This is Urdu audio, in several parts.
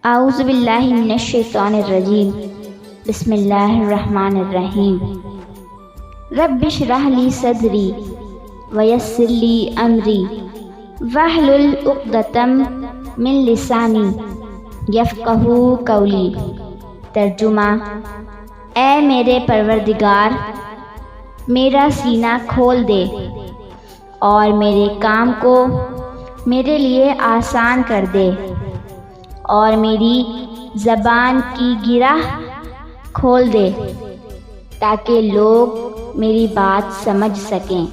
اعوذ باللہ من الشیطان الرجیم بسم اللہ الرحمن الرحیم رب اشرح لی صدری ویسر لی امری واحلل عقدۃ من لسانی یفقہوا قولی۔ ترجمہ: اے میرے پروردگار، میرا سینہ کھول دے اور میرے کام کو میرے لیے آسان کر دے، اور میری زبان کی گرہ کھول دے تاکہ لوگ میری بات سمجھ سکیں۔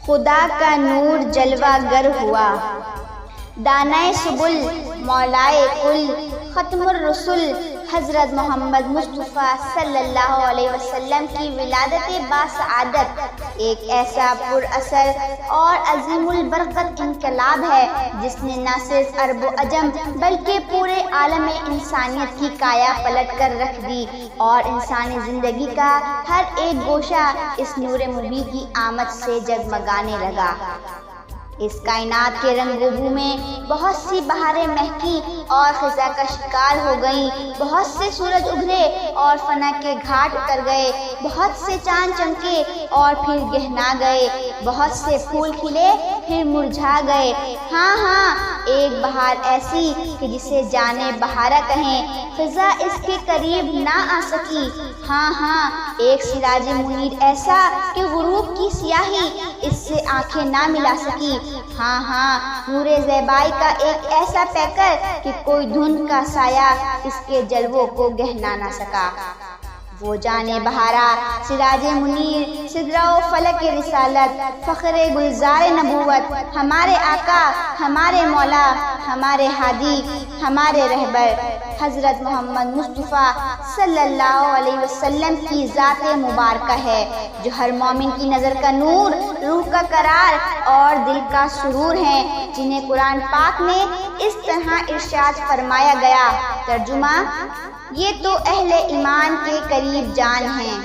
خدا کا نور جلوہ گر ہوا، دانائے سبل مولائے کل، ختم الرسل حضرت محمد مصطفیٰ صلی اللہ علیہ وسلم کی ولادت باسعادت ایک ایسا پر اثر اور عظیم البرکت انقلاب ہے جس نے نہ صرف عرب و عجم بلکہ پورے عالم انسانیت کی کایا پلٹ کر رکھ دی، اور انسانی زندگی کا ہر ایک گوشہ اس نور مبین کی آمد سے جگمگانے لگا۔ اس کائنات کے رنگ و بو میں بہت سی بہاریں مہکی اور خزاں کا شکار ہو گئیں، بہت سے سورج ابھرے اور فنا کے گھاٹ اتر گئے، بہت سے چاند چمکے اور پھر گہنا گئے، بہت سے پھول کھلے پھر مرجھا گئے۔ ہاں ایک بہار ایسی کہ جسے جانے بہارا کہیں، خزاں اس کے قریب نہ آ سکی۔ ہاں ایک سراج منیر ایسا کہ غروب کی سیاہی اس سے آنکھیں نہ ملا سکی۔ ہاں نور زیبائی کا ایک ایسا پیکر کہ کوئی دھند کا سایہ اس کے جلووں کو گہنا نہ سکا۔ وہ جانے بہارا، سراج منیر، سدرہ و فلک رسالت، فخر گلزار نبوت، ہمارے آقا، ہمارے مولا، ہمارے ہادی، ہمارے رہبر حضرت محمد مصطفیٰ صلی اللہ علیہ وسلم کی ذات مبارکہ ہے، جو ہر مومن کی نظر کا نور، روح کا قرار اور دل کا سرور ہیں، جنہیں قرآن پاک میں اس طرح ارشاد فرمایا گیا۔ ترجمہ: یہ تو اہل ایمان کے قریب جان ہیں۔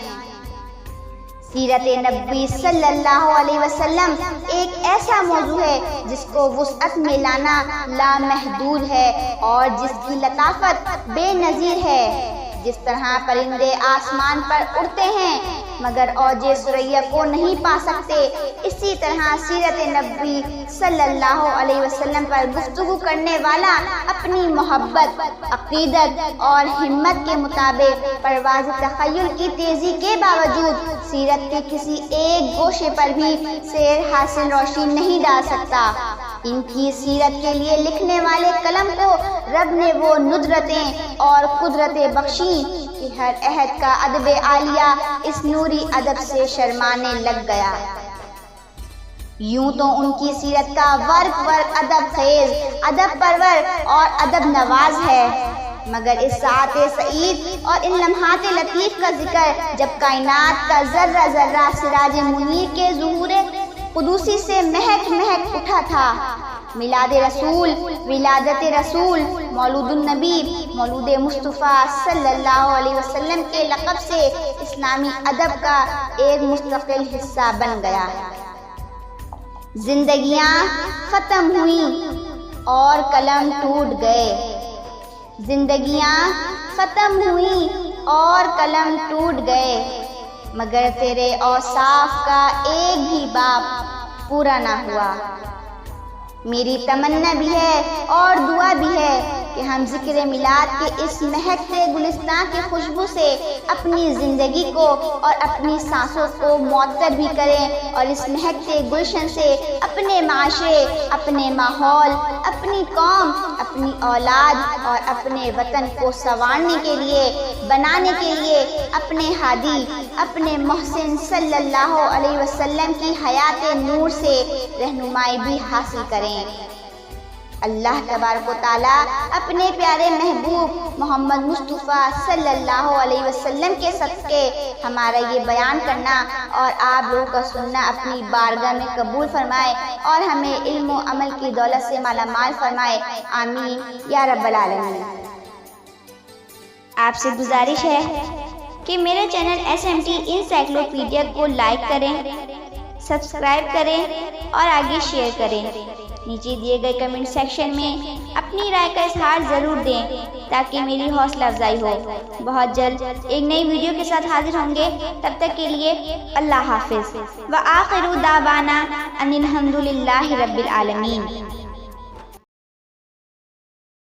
سیرت نبی صلی اللہ علیہ وسلم ایک ایسا موضوع ہے جس کو وسعت میں لانا لامحدود ہے اور جس کی لطافت بے نظیر ہے۔ جس طرح پرندے آسمان پر اڑتے ہیں مگر اوج ثریا کو نہیں پا سکتے، اسی طرح سیرت نبی صلی اللہ علیہ وسلم پر گفتگو کرنے والا اپنی محبت، عقیدت اور ہمت کے مطابق پرواز تخیل کی تیزی کے باوجود سیرت کے کسی ایک گوشے پر بھی سیر حاصل روشنی نہیں ڈال سکتا۔ ان کی سیرت کے لیے لکھنے والے قلم کو رب نے وہ ندرتیں اور قدرتیں بخشی کہ ہر عہد کا ادب عالیہ اس نوری ادب سے شرمانے لگ گیا۔ یوں تو ان کی سیرت کا ورق ادب خیز، ادب پرور اور ادب نواز ہے، مگر اس ساعت سعید اور ان لمحات لطیف کا ذکر جب کائنات کا ذرہ ذرہ سراج منیر کے ظہور قدوسی سے مہک اٹھا تھا۔ میلاد رسول، ولادت رسول، مولود النبی، مولود مصطفیٰ صلی اللہ علیہ وسلم کے لقب سے اسلامی ادب کا ایک مستقل حصہ بن گیا۔ زندگیاں ختم ہوئیں اور قلم ٹوٹ گئے، زندگیاں ختم ہوئیں اور قلم ٹوٹ گئے، مگر تیرے اوصاف کا ایک بھی باب پورا نہ ہوا۔ میری تمنا بھی ہے اور دعا بھی ہے کہ ہم ذکر میلاد کے اس مہکتے گلستان کی خوشبو سے اپنی زندگی کو اور اپنی سانسوں کو معطر بھی کریں، اور اس مہکتے گلشن سے اپنے معاشرے، اپنے ماحول، اپنی قوم، اپنی اولاد اور اپنے وطن کو سنوارنے کے لیے، بنانے کے لیے اپنے ہادی، اپنے محسن صلی اللہ علیہ وسلم کی حیات نور سے رہنمائی بھی حاصل کریں۔ اللہ تبارک و تعالیٰ اپنے پیارے محبوب محمد مصطفیٰ صلی اللہ علیہ وسلم کے صدقے ہمارا یہ بیان کرنا اور آپ لوگوں کا سننا اپنی بارگاہ میں قبول فرمائے، اور ہمیں علم و عمل کی دولت سے مالا مال فرمائے، آمین یا رب العالمین۔ آپ سے گزارش ہے کہ میرے چینل SMT انسائکلوپیڈیا کو لائک کریں، سبسکرائب کریں اور آگے شیئر کریں۔ نیچے دیے گئے کمنٹ سیکشن میں اپنی رائے کا اظہار ضرور دیں تاکہ میری حوصلہ افزائی ہو۔ بہت جلد ایک نئی ویڈیو کے ساتھ حاضر ہوں گے، تب تک کے لیے اللہ حافظ۔ وآخر دعوانا ان الحمد للہ رب العالمین۔